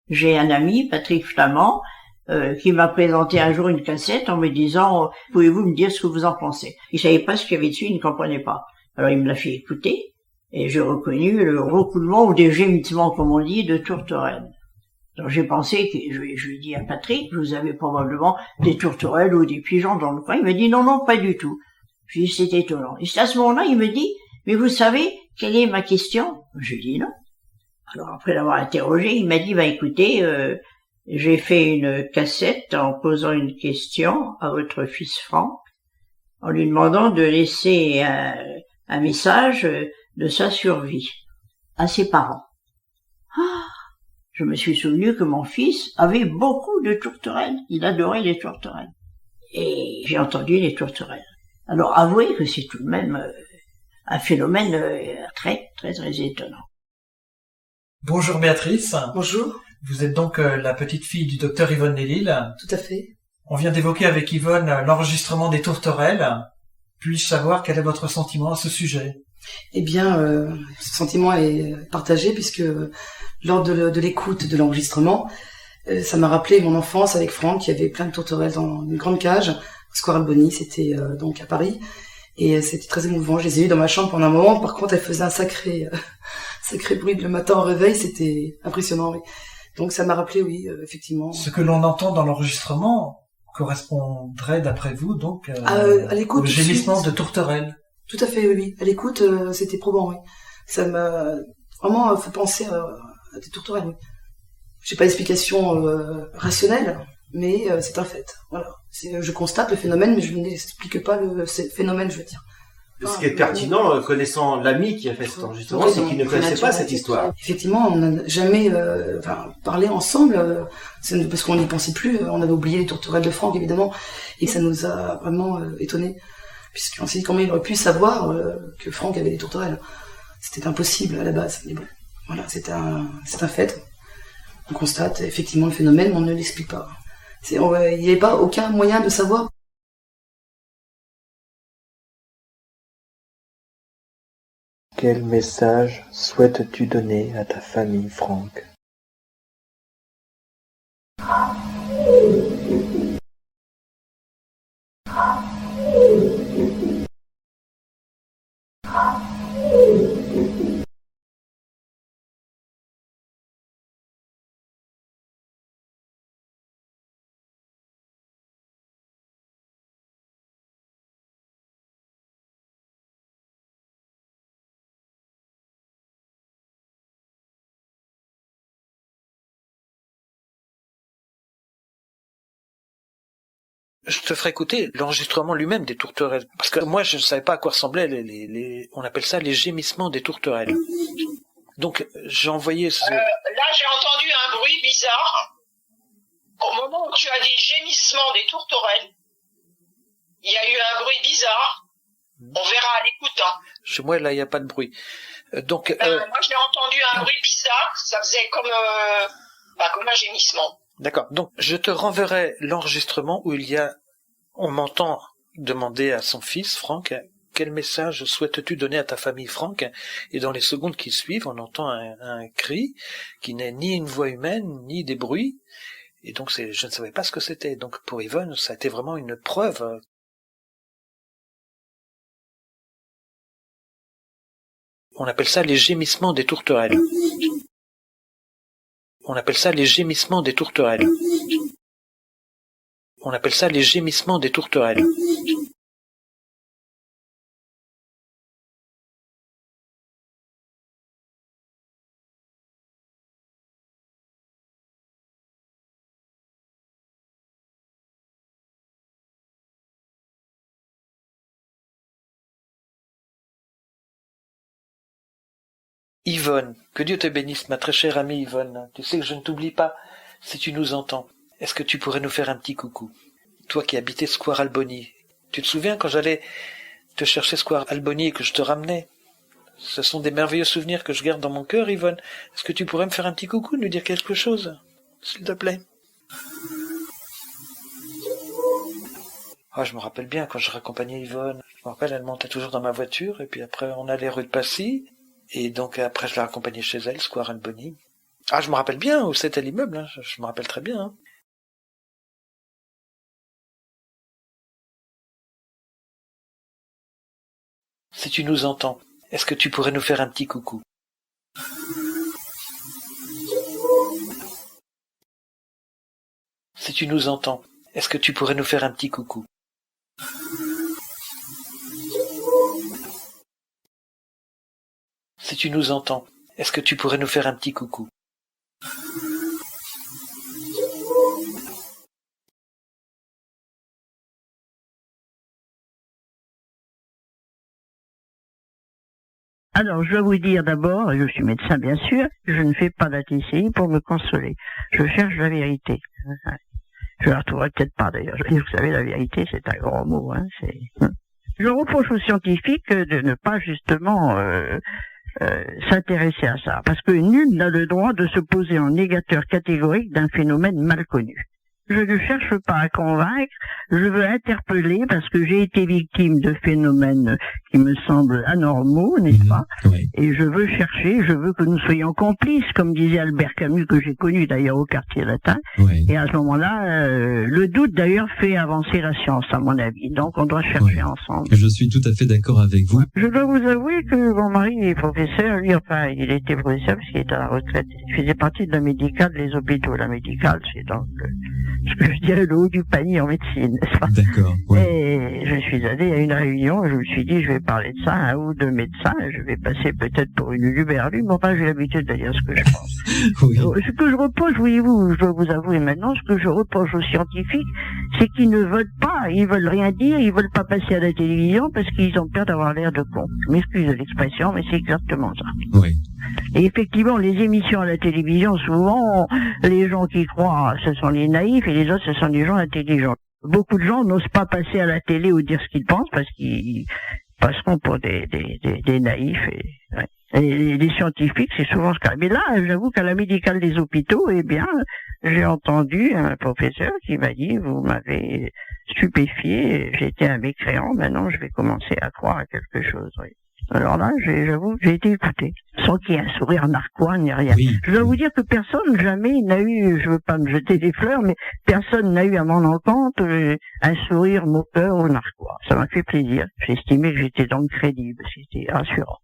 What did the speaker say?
J'ai un ami, Patrick Flamand, qui m'a présenté un jour une cassette en me disant pouvez-vous me dire ce que vous en pensez. Il savait pas ce qu'il y avait dessus, il ne comprenait pas. Alors il me l'a fait écouter et j'ai reconnu le roucoulement ou des gémissements, comme on dit, de tourterelle. Alors j'ai pensé que je lui ai dit à Patrick, vous avez probablement des tourterelles ou des pigeons dans le coin. Il m'a dit non, pas du tout. Je lui ai dit c'est étonnant. Et c'est à ce moment-là, il me dit mais vous savez quelle est ma question? Je lui ai dit non. Alors après l'avoir interrogé, il m'a dit écoutez, j'ai fait une cassette en posant une question à votre fils Franck, en lui demandant de laisser un message de sa survie à ses parents. Je me suis souvenu que mon fils avait beaucoup de tourterelles. Il adorait les tourterelles. Et j'ai entendu les tourterelles. Alors avouez que c'est tout de même un phénomène très, très, très étonnant. Bonjour Béatrice. Bonjour. Vous êtes donc la petite fille du docteur Yvonne Lélil. Tout à fait. On vient d'évoquer avec Yvonne l'enregistrement des tourterelles. Puis-je savoir quel est votre sentiment à ce sujet? Eh bien, ce sentiment est partagé puisque lors de l'écoute de l'enregistrement, ça m'a rappelé mon enfance avec Franck. Il y avait plein de tourterelles dans une grande cage, au Square Alboni, c'était donc à Paris. Et c'était très émouvant. Je les ai eues dans ma chambre pendant un moment. Par contre, elles faisaient un sacré bruit le matin au réveil. C'était impressionnant, oui. Donc ça m'a rappelé, oui, effectivement. Ce que l'on entend dans l'enregistrement correspondrait, d'après vous, donc à l'écoute, au gémissement de tourterelles. Tout à fait, oui. À l'écoute, c'était probant, oui. Ça m'a vraiment fait penser à des tourterelles, oui. J'ai pas d'explication rationnelle, mais c'est un fait. Voilà. Je constate le phénomène, mais je n'explique pas le phénomène, je veux dire. Ce qui est pertinent, connaissant l'ami qui a fait cet enregistrement, c'est qu'il ne connaissait pas cette histoire. Effectivement, on n'a jamais parlé ensemble, parce qu'on n'y pensait plus. On avait oublié les tourterelles de Franck, évidemment, et ça nous a vraiment étonnés, puisqu'on s'est dit comment il aurait pu savoir que Franck avait des tourterelles. C'était impossible à la base. Mais bon, voilà, c'est un fait. On constate effectivement le phénomène, mais on ne l'explique pas. Il n'y avait pas aucun moyen de savoir. Quel message souhaites-tu donner à ta famille, Franck? Je te ferai écouter l'enregistrement lui-même des tourterelles. Parce que moi, je ne savais pas à quoi ressemblaient on appelle ça les gémissements des tourterelles. Donc, j'ai envoyé là, j'ai entendu un bruit bizarre. Au moment où tu as dit gémissement des tourterelles, il y a eu un bruit bizarre. On verra à l'écoute. Chez moi, là, il n'y a pas de bruit. Donc, moi, j'ai entendu un bruit bizarre. Ça faisait comme un gémissement. D'accord. Donc, je te renverrai l'enregistrement où on m'entend demander à son fils, Franck, quel message souhaites-tu donner à ta famille, Franck? Et dans les secondes qui suivent, on entend un cri qui n'est ni une voix humaine, ni des bruits. Et donc, je ne savais pas ce que c'était. Donc, pour Yvonne, ça a été vraiment une preuve. On appelle ça les gémissements des tourterelles. On appelle ça les gémissements des tourterelles. On appelle ça les gémissements des tourterelles. Yvonne, que Dieu te bénisse, ma très chère amie Yvonne. Tu sais que je ne t'oublie pas si tu nous entends. Est-ce que tu pourrais nous faire un petit coucou? Toi qui habitais Square Alboni. Tu te souviens quand j'allais te chercher Square Alboni et que je te ramenais? Ce sont des merveilleux souvenirs que je garde dans mon cœur, Yvonne. Est-ce que tu pourrais me faire un petit coucou, nous dire quelque chose? S'il te plaît. Je me rappelle bien quand je raccompagnais Yvonne. Je me rappelle, elle montait toujours dans ma voiture et puis après on allait rue de Passy. Et donc après je la raccompagnais chez elle, Square Alboni. Ah, je me rappelle bien, où c'était l'immeuble, hein. Je me rappelle très bien. Hein. Si tu nous entends, est-ce que tu pourrais nous faire un petit coucou? Si tu nous entends, est-ce que tu pourrais nous faire un petit coucou? Si tu nous entends, est-ce que tu pourrais nous faire un petit coucou? Alors, je dois vous dire d'abord, je suis médecin bien sûr, je ne fais pas d'ATCI pour me consoler. Je cherche la vérité. Je la retrouverai peut-être pas d'ailleurs. Vous savez, la vérité, c'est un grand mot. Hein, Je reproche aux scientifiques de ne pas justement s'intéresser à ça, parce que nul n'a le droit de se poser en négateur catégorique d'un phénomène mal connu. Je ne cherche pas à convaincre, je veux interpeller parce que j'ai été victime de phénomènes qui me semblent anormaux, n'est-ce pas? Oui. Et je veux chercher, je veux que nous soyons complices, comme disait Albert Camus, que j'ai connu d'ailleurs au quartier latin. Oui. Et à ce moment-là, le doute d'ailleurs fait avancer la science, à mon avis. Donc on doit chercher ensemble. Je suis tout à fait d'accord avec vous. Je dois vous avouer que mon mari est professeur, lui, enfin, il était professeur parce qu'il était à la retraite. Il faisait partie de la médicale des hôpitaux. La médicale, c'est donc ce que je dirais le haut du panier en médecine, n'est-ce pas? D'accord. Oui. Et je suis allé à une réunion, je me suis dit, je vais parler de ça à un ou deux médecins, je vais passer peut-être pour une luberlue, mais enfin, j'ai l'habitude de dire ce que je pense. Oui. Ce que je reproche, voyez-vous, je dois vous avouer maintenant, ce que je reproche aux scientifiques, c'est qu'ils ne veulent pas, ils veulent rien dire, ils veulent pas passer à la télévision parce qu'ils ont peur d'avoir l'air de con. Je m'excuse de l'expression, mais c'est exactement ça. Oui. Et effectivement, les émissions à la télévision, souvent, les gens qui croient, ce sont les naïfs, et les autres, ce sont les gens intelligents. Beaucoup de gens n'osent pas passer à la télé ou dire ce qu'ils pensent parce qu'ils passeront pour des naïfs. Et les scientifiques, c'est souvent ce cas. Mais là, j'avoue qu'à la médicale des hôpitaux, eh bien, j'ai entendu un professeur qui m'a dit, vous m'avez stupéfié, j'étais un mécréant, maintenant je vais commencer à croire à quelque chose. Oui. Alors là, j'avoue, j'ai été écouté, sans qu'il y ait un sourire narquois ni rien. Oui. Je dois vous dire que personne jamais n'a eu, je veux pas me jeter des fleurs, mais personne n'a eu à mon encontre un sourire moqueur ou narquois. Ça m'a fait plaisir. J'ai estimé que j'étais donc crédible, c'était rassurant.